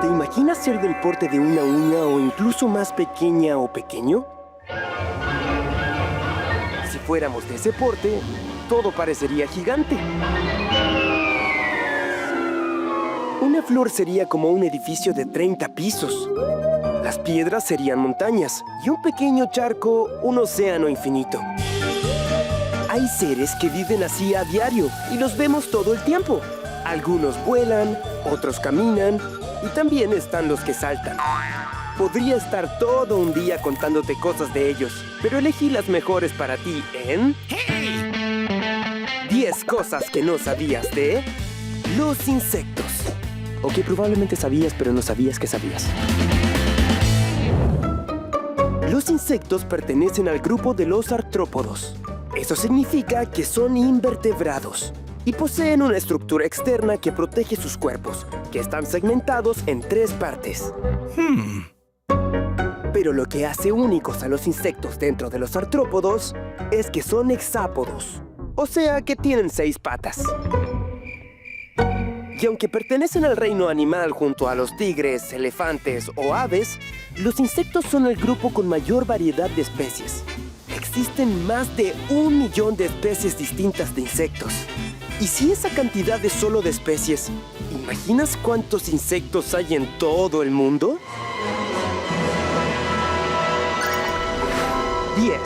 ¿Te imaginas ser del porte de una uña o incluso más pequeña o pequeño? Si fuéramos de ese porte, todo parecería gigante. Una flor sería como un edificio de 30 pisos. Las piedras serían montañas y un pequeño charco, un océano infinito. Hay seres que viven así a diario y los vemos todo el tiempo. Algunos vuelan, otros caminan y también están los que saltan. Podría estar todo un día contándote cosas de ellos, pero elegí las mejores para ti en... ¡Hey! 10 cosas que no sabías de los insectos. O que probablemente sabías, pero no sabías que sabías. Los insectos pertenecen al grupo de los artrópodos. Eso significa que son invertebrados y poseen una estructura externa que protege sus cuerpos, que están segmentados en 3 partes. Pero lo que hace únicos a los insectos dentro de los artrópodos es que son hexápodos, o sea que tienen 6 patas. Y aunque pertenecen al reino animal junto a los tigres, elefantes o aves, los insectos son el grupo con mayor variedad de especies. Existen más de 1 millón de especies distintas de insectos. Y si esa cantidad es solo de especies, ¿imaginas cuántos insectos hay en todo el mundo? 10.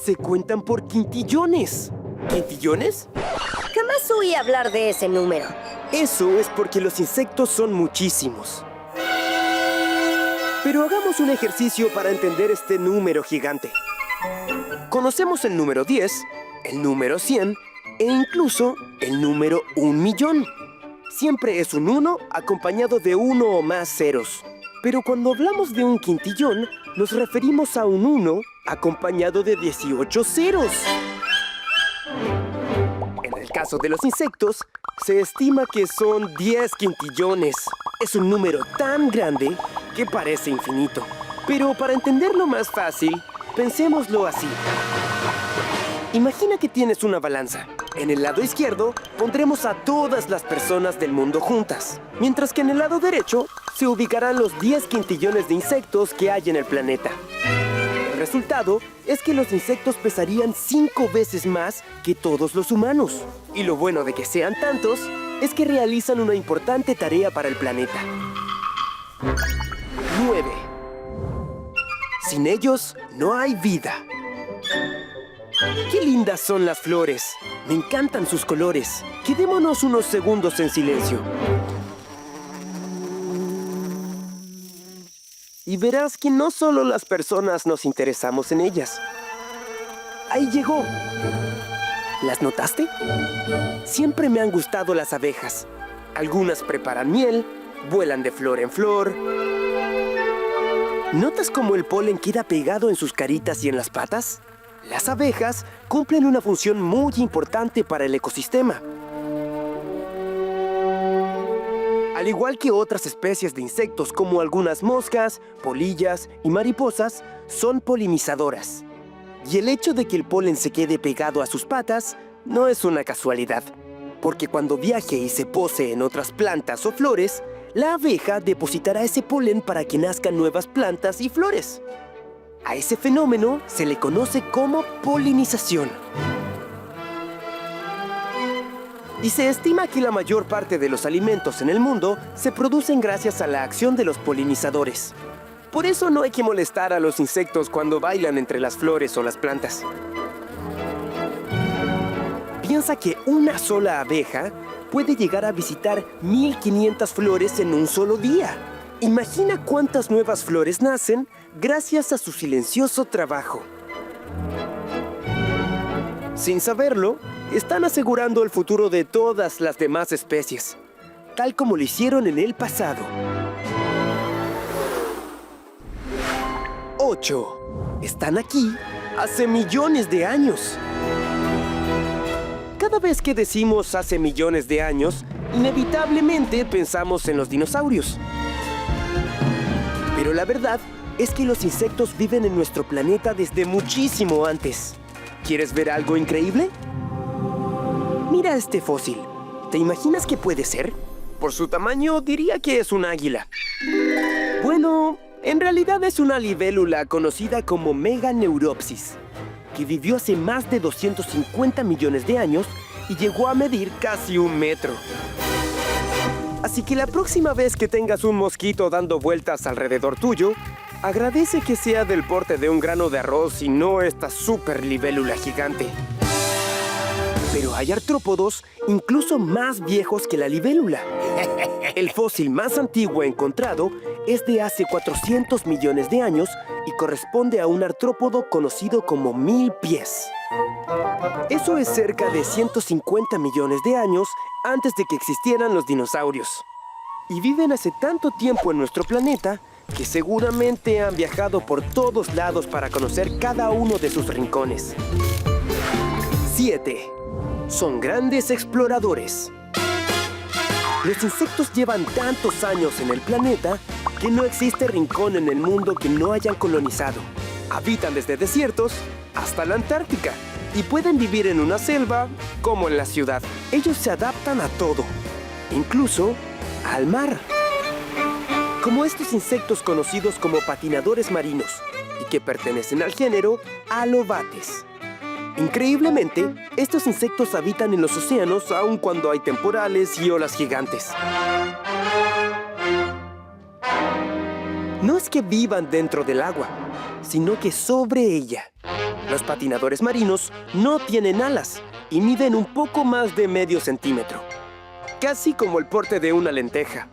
Se cuentan por quintillones. ¿Quintillones? Jamás oí hablar de ese número. Eso es porque los insectos son muchísimos. Pero hagamos un ejercicio para entender este número gigante. Conocemos el número 10, el número 100 e incluso el número 1.000.000. Siempre es un 1 acompañado de 1 o más ceros. Pero cuando hablamos de un quintillón, nos referimos a un 1 acompañado de 18 ceros. En el caso de los insectos, se estima que son 10 quintillones. Es un número tan grande que parece infinito. Pero para entenderlo más fácil, pensémoslo así. Imagina que tienes una balanza. En el lado izquierdo pondremos a todas las personas del mundo juntas, mientras que en el lado derecho se ubicarán los 10 quintillones de insectos que hay en el planeta. El resultado es que los insectos pesarían 5 veces más que todos los humanos. Y lo bueno de que sean tantos es que realizan una importante tarea para el planeta. 9. Sin ellos no hay vida. ¡Qué lindas son las flores! Me encantan sus colores. Quedémonos unos segundos en silencio. Y verás que no solo las personas nos interesamos en ellas. ¡Ahí llegó! ¿Las notaste? Siempre me han gustado las abejas. Algunas preparan miel, vuelan de flor en flor. ¿Notas cómo el polen queda pegado en sus caritas y en las patas? Las abejas cumplen una función muy importante para el ecosistema. Al igual que otras especies de insectos como algunas moscas, polillas y mariposas, son polinizadoras. Y el hecho de que el polen se quede pegado a sus patas no es una casualidad, porque cuando viaje y se pose en otras plantas o flores, la abeja depositará ese polen para que nazcan nuevas plantas y flores. A ese fenómeno se le conoce como polinización. Y se estima que la mayor parte de los alimentos en el mundo se producen gracias a la acción de los polinizadores. Por eso no hay que molestar a los insectos cuando bailan entre las flores o las plantas. Piensa que una sola abeja puede llegar a visitar 1500 flores en un solo día. Imagina cuántas nuevas flores nacen gracias a su silencioso trabajo. Sin saberlo, están asegurando el futuro de todas las demás especies, tal como lo hicieron en el pasado. 8. Están aquí hace millones de años. Cada vez que decimos hace millones de años, inevitablemente pensamos en los dinosaurios. Pero la verdad es que los insectos viven en nuestro planeta desde muchísimo antes. ¿Quieres ver algo increíble? Mira este fósil. ¿Te imaginas qué puede ser? Por su tamaño, diría que es un águila. Bueno, en realidad es una libélula conocida como Meganeuropsis, que vivió hace más de 250 millones de años y llegó a medir casi 1 metro. Así que la próxima vez que tengas un mosquito dando vueltas alrededor tuyo, agradece que sea del porte de un grano de arroz y no esta super libélula gigante. Pero hay artrópodos incluso más viejos que la libélula. El fósil más antiguo encontrado es de hace 400 millones de años y corresponde a un artrópodo conocido como 1000 pies. Eso es cerca de 150 millones de años antes de que existieran los dinosaurios. Y viven hace tanto tiempo en nuestro planeta que seguramente han viajado por todos lados para conocer cada uno de sus rincones. 7. Son grandes exploradores. Los insectos llevan tantos años en el planeta que no existe rincón en el mundo que no hayan colonizado. Habitan desde desiertos hasta la Antártica y pueden vivir en una selva como en la ciudad. Ellos se adaptan a todo, incluso al mar. Como estos insectos conocidos como patinadores marinos y que pertenecen al género Alobates. Increíblemente, estos insectos habitan en los océanos aun cuando hay temporales y olas gigantes. No es que vivan dentro del agua, sino que sobre ella. Los patinadores marinos no tienen alas y miden un poco más de medio centímetro, casi como el porte de una lenteja.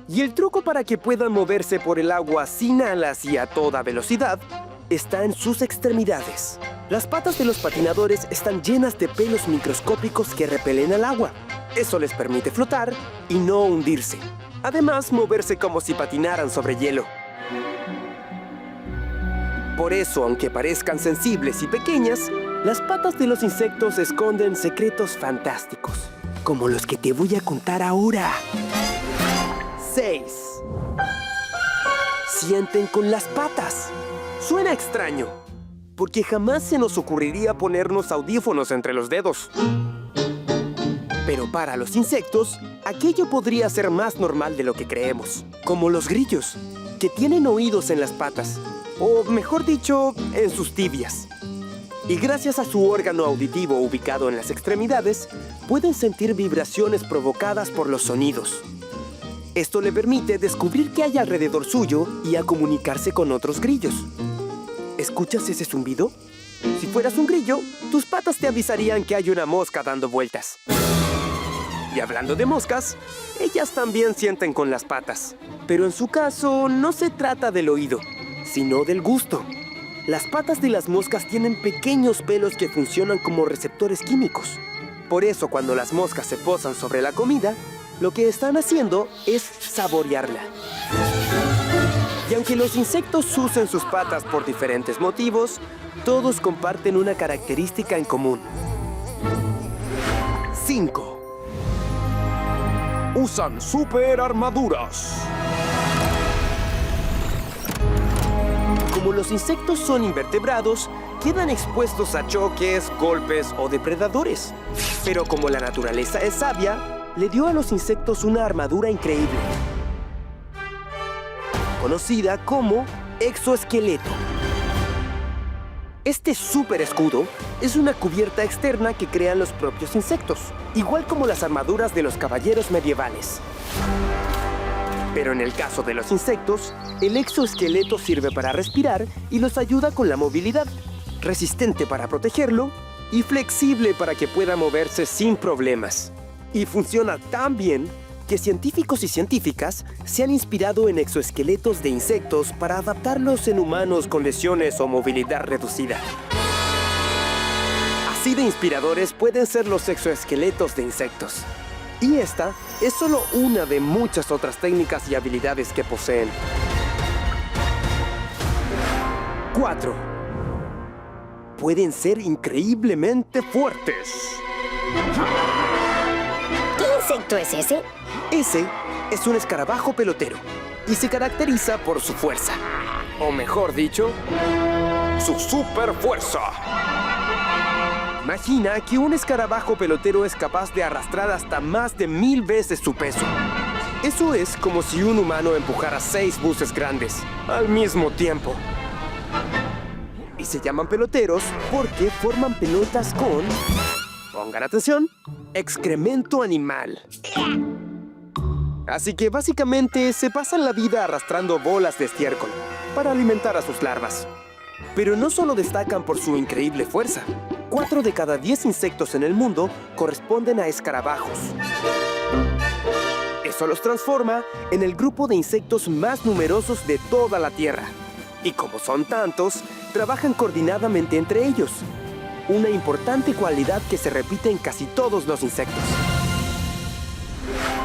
Y el truco para que puedan moverse por el agua sin alas y a toda velocidad está en sus extremidades. Las patas de los patinadores están llenas de pelos microscópicos que repelen al agua. Eso les permite flotar y no hundirse. Además, moverse como si patinaran sobre hielo. Por eso, aunque parezcan sensibles y pequeñas, las patas de los insectos esconden secretos fantásticos, como los que te voy a contar ahora. 6. Sienten con las patas. Suena extraño, porque jamás se nos ocurriría ponernos audífonos entre los dedos. Pero para los insectos, aquello podría ser más normal de lo que creemos, como los grillos, que tienen oídos en las patas, o mejor dicho, en sus tibias. Y gracias a su órgano auditivo ubicado en las extremidades, pueden sentir vibraciones provocadas por los sonidos. Esto le permite descubrir qué hay alrededor suyo y a comunicarse con otros grillos. ¿Escuchas ese zumbido? Si fueras un grillo, tus patas te avisarían que hay una mosca dando vueltas. Y hablando de moscas, ellas también sienten con las patas. Pero en su caso, no se trata del oído, sino del gusto. Las patas de las moscas tienen pequeños pelos que funcionan como receptores químicos. Por eso, cuando las moscas se posan sobre la comida, lo que están haciendo es saborearla. Y aunque los insectos usen sus patas por diferentes motivos, todos comparten una característica en común. 5. Usan super armaduras. Como los insectos son invertebrados, quedan expuestos a choques, golpes o depredadores. Pero como la naturaleza es sabia, le dio a los insectos una armadura increíble, conocida como exoesqueleto. Este super escudo es una cubierta externa que crean los propios insectos, igual como las armaduras de los caballeros medievales. Pero en el caso de los insectos, el exoesqueleto sirve para respirar y los ayuda con la movilidad, resistente para protegerlo y flexible para que pueda moverse sin problemas. Y funciona tan bien que científicos y científicas se han inspirado en exoesqueletos de insectos para adaptarlos en humanos con lesiones o movilidad reducida. Así de inspiradores pueden ser los exoesqueletos de insectos. Y esta es solo una de muchas otras técnicas y habilidades que poseen. 4. Pueden ser increíblemente fuertes. ¿Qué insecto es ese? Ese es un escarabajo pelotero y se caracteriza por su fuerza. O mejor dicho, Su super fuerza. Imagina que un escarabajo pelotero es capaz de arrastrar hasta más de 1000 veces su peso. Eso es como si un humano empujara 6 buses grandes al mismo tiempo. Y se llaman peloteros porque forman pelotas con, pongan atención, excremento animal. Así que básicamente se pasan la vida arrastrando bolas de estiércol para alimentar a sus larvas. Pero no solo destacan por su increíble fuerza. 4 de cada 10 insectos en el mundo corresponden a escarabajos. Eso los transforma en el grupo de insectos más numerosos de toda la Tierra. Y como son tantos, trabajan coordinadamente entre ellos. Una importante cualidad que se repite en casi todos los insectos.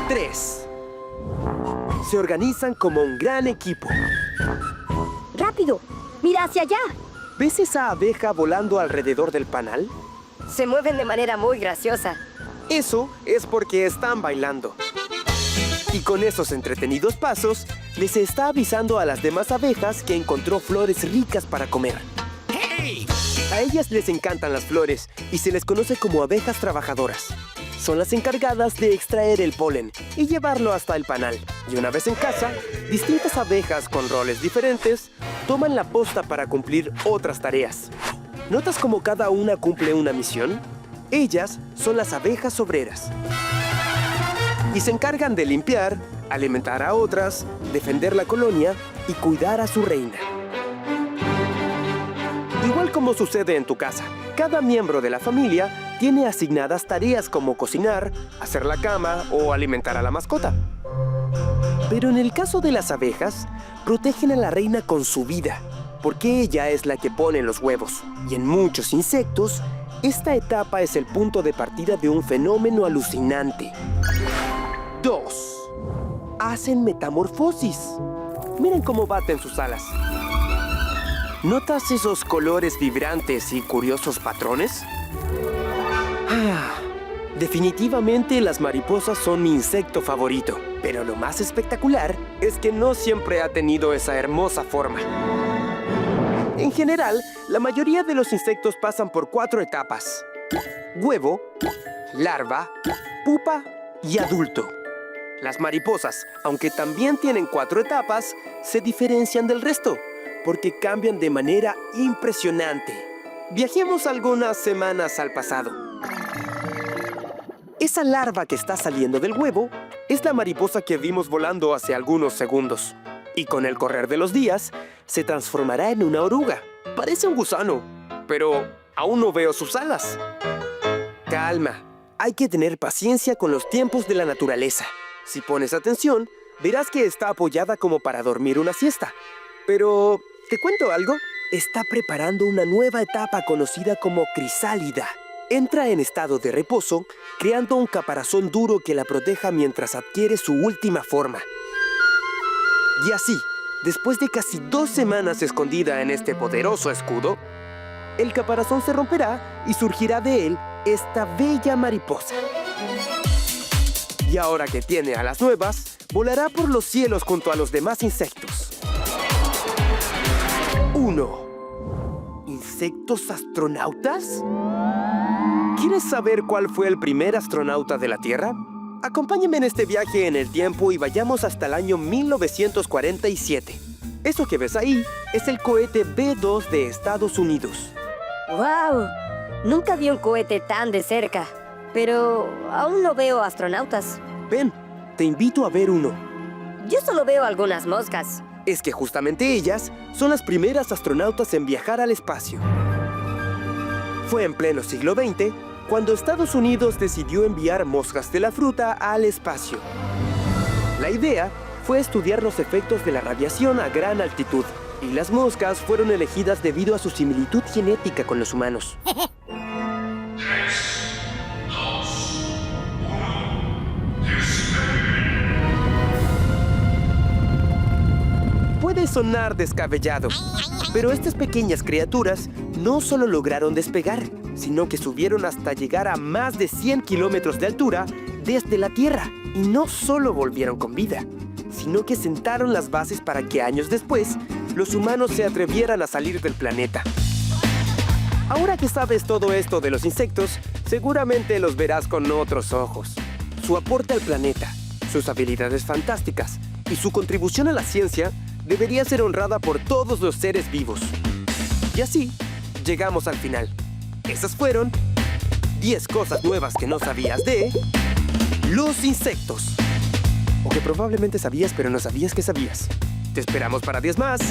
3. Se organizan como un gran equipo. ¡Rápido! ¡Mira hacia allá! ¿Ves esa abeja volando alrededor del panal? Se mueven de manera muy graciosa. Eso es porque están bailando. Y con esos entretenidos pasos, les está avisando a las demás abejas que encontró flores ricas para comer. A ellas les encantan las flores y se les conoce como abejas trabajadoras. Son las encargadas de extraer el polen y llevarlo hasta el panal. Y una vez en casa, distintas abejas con roles diferentes toman la posta para cumplir otras tareas. ¿Notas cómo cada una cumple una misión? Ellas son las abejas obreras. Y se encargan de limpiar, alimentar a otras, defender la colonia y cuidar a su reina. Igual como sucede en tu casa, cada miembro de la familia tiene asignadas tareas como cocinar, hacer la cama o alimentar a la mascota. Pero en el caso de las abejas, protegen a la reina con su vida, porque ella es la que pone los huevos. Y en muchos insectos, esta etapa es el punto de partida de un fenómeno alucinante. 2. Hacen metamorfosis. Miren cómo baten sus alas. ¿Notas esos colores vibrantes y curiosos patrones? Definitivamente las mariposas son mi insecto favorito, pero lo más espectacular es que no siempre ha tenido esa hermosa forma. En general, la mayoría de los insectos pasan por 4 etapas: huevo, larva, pupa y adulto. Las mariposas, aunque también tienen 4 etapas, se diferencian del resto, porque cambian de manera impresionante. Viajemos algunas semanas al pasado. Esa larva que está saliendo del huevo es la mariposa que vimos volando hace algunos segundos. Y con el correr de los días, se transformará en una oruga. Parece un gusano, pero aún no veo sus alas. Calma, hay que tener paciencia con los tiempos de la naturaleza. Si pones atención, verás que está apoyada como para dormir una siesta. Pero, ¿te cuento algo? Está preparando una nueva etapa conocida como crisálida. Entra en estado de reposo, creando un caparazón duro que la proteja mientras adquiere su última forma. Y así, después de casi 2 semanas escondida en este poderoso escudo, el caparazón se romperá y surgirá de él esta bella mariposa. Y ahora que tiene alas nuevas, volará por los cielos junto a los demás insectos. 1. ¿Insectos astronautas? ¿Quieres saber cuál fue el primer astronauta de la Tierra? Acompáñame en este viaje en el tiempo y vayamos hasta el año 1947. Eso que ves ahí es el cohete B-2 de Estados Unidos. ¡Wow! Nunca vi un cohete tan de cerca, pero aún no veo astronautas. Ven, te invito a ver uno. Yo solo veo algunas moscas. Es que justamente ellas son las primeras astronautas en viajar al espacio. Fue en pleno siglo XX cuando Estados Unidos decidió enviar moscas de la fruta al espacio. La idea fue estudiar los efectos de la radiación a gran altitud, y las moscas fueron elegidas debido a su similitud genética con los humanos. 3, 2, 1, Puede sonar descabellado, pero estas pequeñas criaturas no solo lograron despegar, sino que subieron hasta llegar a más de 100 kilómetros de altura desde la Tierra. Y no solo volvieron con vida, sino que sentaron las bases para que años después los humanos se atrevieran a salir del planeta. Ahora que sabes todo esto de los insectos, seguramente los verás con otros ojos. Su aporte al planeta, sus habilidades fantásticas y su contribución a la ciencia debería ser honrada por todos los seres vivos. Y así, llegamos al final. Esas fueron 10 cosas nuevas que no sabías de los insectos. O que probablemente sabías, pero no sabías que sabías. Te esperamos para 10 más.